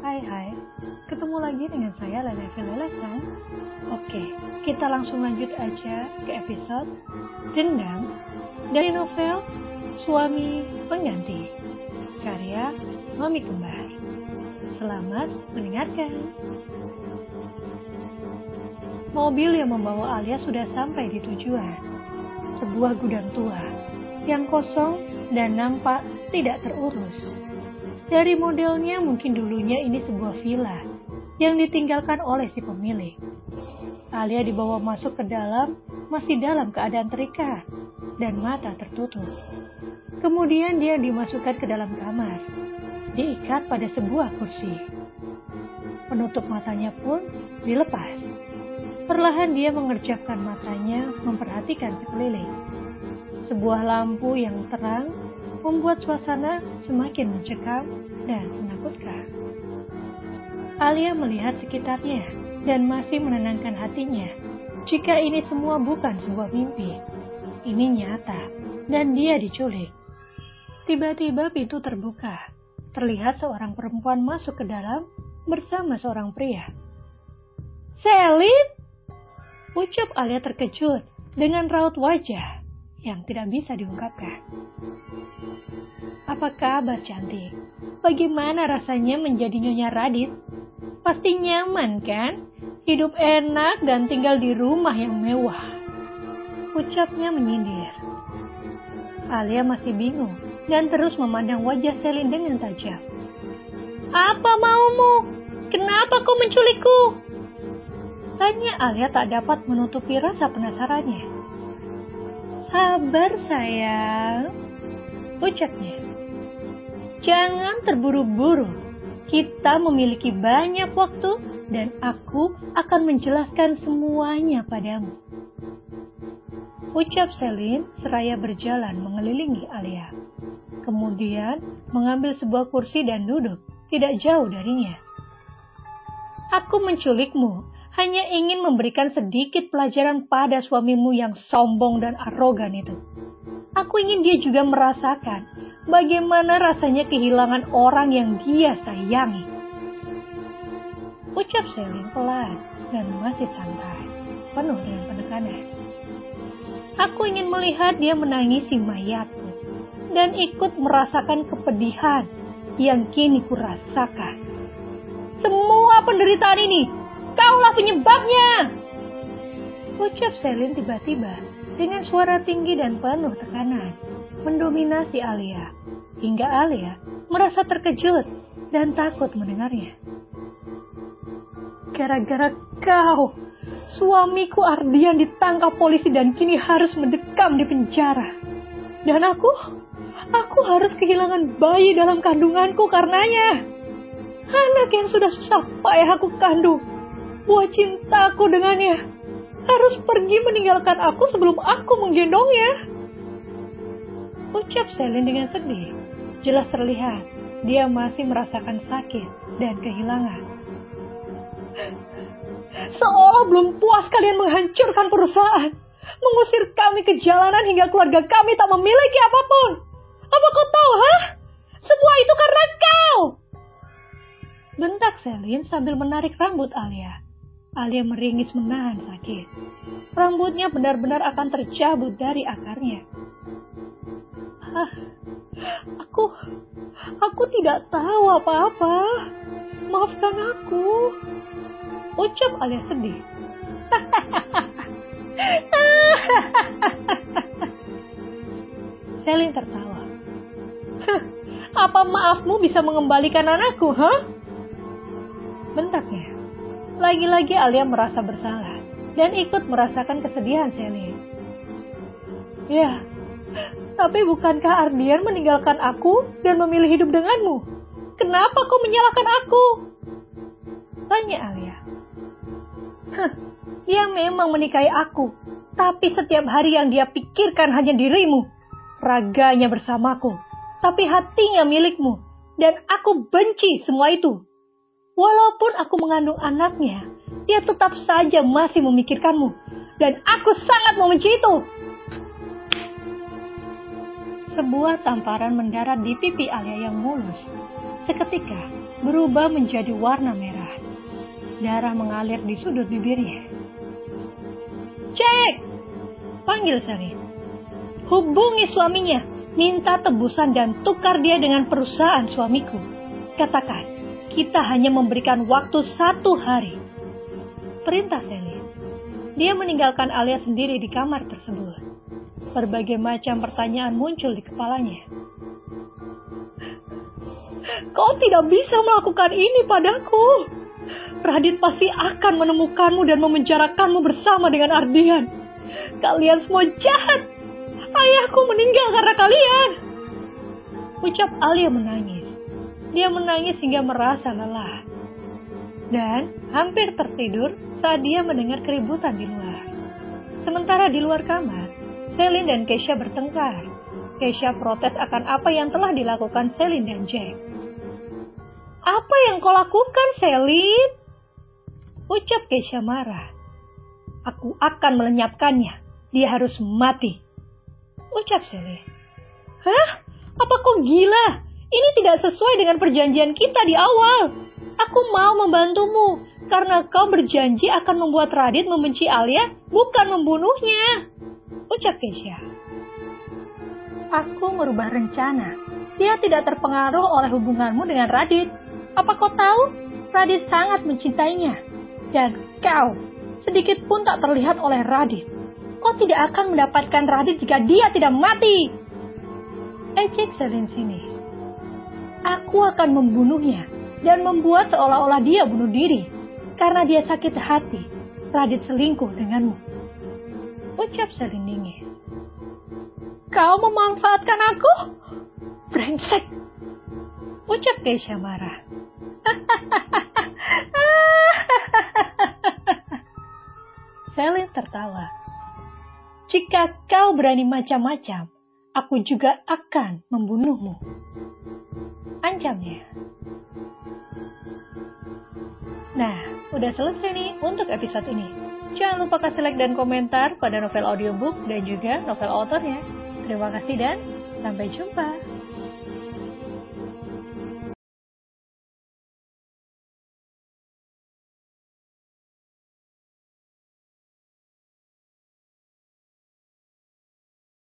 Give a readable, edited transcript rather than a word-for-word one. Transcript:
Hai, ketemu lagi dengan saya Lele Lelesan. Oke, kita langsung lanjut aja ke episode Dendam dari novel Suami Pengganti, karya Mami Kembar. Selamat mendengarkan. Mobil yang membawa Alia sudah sampai di tujuan. Sebuah gudang tua yang kosong dan nampak tidak terurus. Dari modelnya mungkin dulunya ini sebuah villa yang ditinggalkan oleh si pemilik. Alia dibawa masuk ke dalam, masih dalam keadaan terikat dan mata tertutup. Kemudian dia dimasukkan ke dalam kamar, diikat pada sebuah kursi. Penutup matanya pun dilepas. Perlahan dia mengerjapkan matanya, memperhatikan sekeliling. Sebuah lampu yang terang membuat suasana semakin mencekam dan menakutkan. Alia melihat sekitarnya dan masih menenangkan hatinya. Jika ini semua bukan sebuah mimpi, ini nyata dan dia diculik. Tiba-tiba pintu terbuka. Terlihat seorang perempuan masuk ke dalam bersama seorang pria. "Selin!" ucap Alia terkejut dengan raut wajah yang tidak bisa diungkapkan. "Apa kabar, cantik? Bagaimana rasanya menjadi Nyonya Radit? Pasti nyaman kan? Hidup enak dan tinggal di rumah yang mewah," ucapnya menyindir. Alia masih bingung dan terus memandang wajah Selin dengan tajam. "Apa maumu? Kenapa kau menculikku?" tanya Alia tak dapat menutupi rasa penasarannya. "Sabar sayang," ucapnya. "Jangan terburu-buru. Kita memiliki banyak waktu dan aku akan menjelaskan semuanya padamu," ucap Selin seraya berjalan mengelilingi Alia. Kemudian mengambil sebuah kursi dan duduk tidak jauh darinya. "Aku menculikmu hanya ingin memberikan sedikit pelajaran pada suamimu yang sombong dan arogan itu. Aku ingin dia juga merasakan bagaimana rasanya kehilangan orang yang dia sayangi," ucap Selin pelan dan masih santai, penuh dengan penekanan. "Aku ingin melihat dia menangisi mayatku dan ikut merasakan kepedihan yang kini kurasakan. Semua penderitaan ini, kaulah penyebabnya," ucap Selin tiba-tiba dengan suara tinggi dan penuh tekanan, mendominasi Alia, hingga Alia merasa terkejut dan takut mendengarnya. "Gara-gara kau, suamiku Ardian ditangkap polisi dan kini harus mendekam di penjara. Dan aku harus kehilangan bayi dalam kandunganku karenanya. Anak yang sudah susah payah aku kandung, buah cintaku dengannya, harus pergi meninggalkan aku sebelum aku menggendongnya," ucap Selin dengan sedih. Jelas terlihat dia masih merasakan sakit dan kehilangan. "Seolah belum puas kalian menghancurkan perusahaan, mengusir kami ke jalanan hingga keluarga kami tak memiliki apapun. Apa kau tahu, Semua itu karena kau!" bentak Selin sambil menarik rambut Alia. Alia meringis menahan sakit. Rambutnya benar-benar akan tercabut dari akarnya. Aku tidak tahu apa-apa. Maafkan aku," ucap Alia sedih. Selin tertawa. "Apa maafmu bisa mengembalikan anakku, bentaknya. Lagi-lagi Alia merasa bersalah dan ikut merasakan kesedihan Selin. "Ya, tapi bukankah Ardian meninggalkan aku dan memilih hidup denganmu? Kenapa kau menyalahkan aku?" tanya Alia. "Dia memang menikahi aku, tapi setiap hari yang dia pikirkan hanya dirimu. Raganya bersamaku, tapi hatinya milikmu, dan aku benci semua itu. Walaupun aku mengandung anaknya, dia tetap saja masih memikirkanmu, dan aku sangat membenci itu." Sebuah tamparan mendarat di pipi Alia yang mulus. Seketika berubah menjadi warna merah. Darah mengalir di sudut bibirnya. "Jack!" panggil Selin. "Hubungi suaminya, minta tebusan dan tukar dia dengan perusahaan suamiku. Katakan, kita hanya memberikan waktu 1 hari." Perintah Selin. Dia meninggalkan Alia sendiri di kamar tersebut. Berbagai macam pertanyaan muncul di kepalanya. "Kau tidak bisa melakukan ini padaku. Radit pasti akan menemukanmu dan memenjarakanmu bersama dengan Ardian. Kalian semua jahat. Ayahku meninggal karena kalian." Ucap Alia menangis. Dia menangis hingga merasa lelah. Dan hampir tertidur saat dia mendengar keributan di luar. Sementara di luar kamar, Selin dan Keisha bertengkar. Keisha protes akan apa yang telah dilakukan Selin dan Jack. "Apa yang kau lakukan, Selin?" ucap Keisha marah. "Aku akan melenyapkannya. Dia harus mati," ucap Selin. "Hah? Apa kau gila? Ini tidak sesuai dengan perjanjian kita di awal. Aku mau membantumu karena kau berjanji akan membuat Radit membenci Alia, bukan membunuhnya," ucap Keisha. "Aku merubah rencana. Dia tidak terpengaruh oleh hubunganmu dengan Radit. Apa kau tahu? Radit sangat mencintainya. Dan kau sedikit pun tak terlihat oleh Radit. Kau tidak akan mendapatkan Radit jika dia tidak mati," ejek Selin sini. "Aku akan membunuhnya dan membuat seolah-olah dia bunuh diri karena dia sakit hati Radit selingkuh denganmu," ucap Selin dingin. "Kau memanfaatkan aku? Brengsek," ucap Keisha marah. Selin tertawa. "Jika kau berani macam-macam, aku juga akan membunuhmu," ancamnya. Nah, udah selesai nih untuk episode ini. Jangan lupa kasih like dan komentar pada novel audiobook dan juga novel autornya. Terima kasih dan sampai jumpa.